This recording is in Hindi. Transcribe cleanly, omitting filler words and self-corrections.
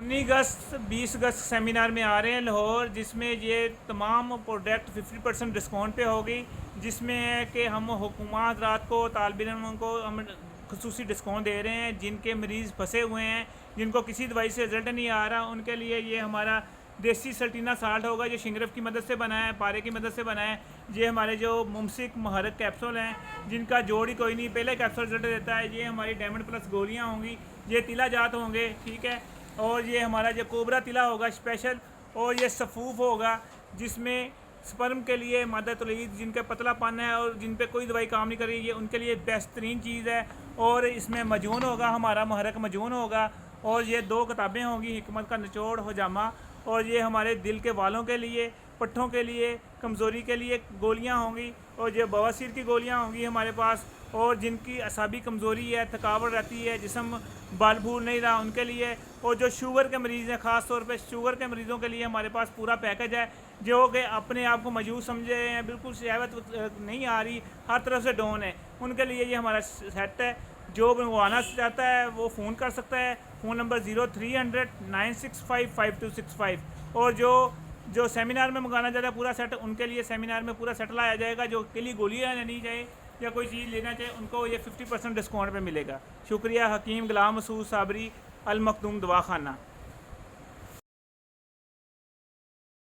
19 अगस्त 20 अगस्त सेमिनार में आ रहे हैं लाहौर, जिसमें ये तमाम प्रोडक्ट 50% डिस्काउंट पे होगी, जिसमें है कि हम हुकूमत रात को तालिब इल्मों को हम खसूसी डिस्काउंट दे रहे हैं। जिनके मरीज़ फंसे हुए हैं, जिनको किसी दवाई से रिजल्ट नहीं आ रहा, उनके लिए ये हमारा देसी सल्टीना साल्ट होगा, जो शिंगरफ की मदद से बना है, पारे की मदद से बना है। ये हमारे जो मुमसिक महरक कैप्सूल हैं, जिनका जोड़ ही कोई नहीं, पहले कैप्सूल रिजल्ट देता है। ये हमारी डायमंड प्लस गोलियाँ होंगी, ये तिला जात होंगे, ठीक है। और ये हमारा जो कोबरा तिला होगा स्पेशल, और ये सफूफ होगा, जिसमें स्पर्म के लिए मादा तौलीद, जिनका पतला पान है और जिन पे कोई दवाई काम नहीं कर रही, ये उनके लिए बेहतरीन चीज़ है। और इसमें मजून होगा, हमारा महरक मजून होगा। और ये 2 किताबें होंगी, हिकमत का निचोड़, हजामा। और ये हमारे दिल के वालों के लिए, पट्ठों के लिए, कमज़ोरी के लिए गोलियां होंगी। और ये बवासीर की गोलियां होंगी हमारे पास। और जिनकी असाबी कमज़ोरी है, थकावट रहती है, जिस्म बल भूल नहीं रहा, उनके लिए। और जो शुगर के मरीज़ हैं, ख़ास तौर पे शुगर के मरीज़ों के लिए हमारे पास पूरा पैकेज है। जो कि अपने आप को मजबूत समझे हैं, बिल्कुल शहवत नहीं आ रही, हर तरफ से डाउन है, उनके लिए ये हमारा सेट है। जो मंगवाना चाहता है वो फ़ोन कर सकता है, फ़ोन नंबर 0300 965 5265। और जो सेमिनार में मंगाना चाहता है पूरा सेट, उनके लिए सेमिनार में पूरा सेट लाया जाएगा। जो के लिए गोलियाँ लेनी चाहिए या कोई चीज़ लेना चाहिए, उनको ये 50% डिस्काउंट पे मिलेगा। शुक्रिया। हकीम गुलाम मसूद साबरी, अल मखदूम दवाखाना।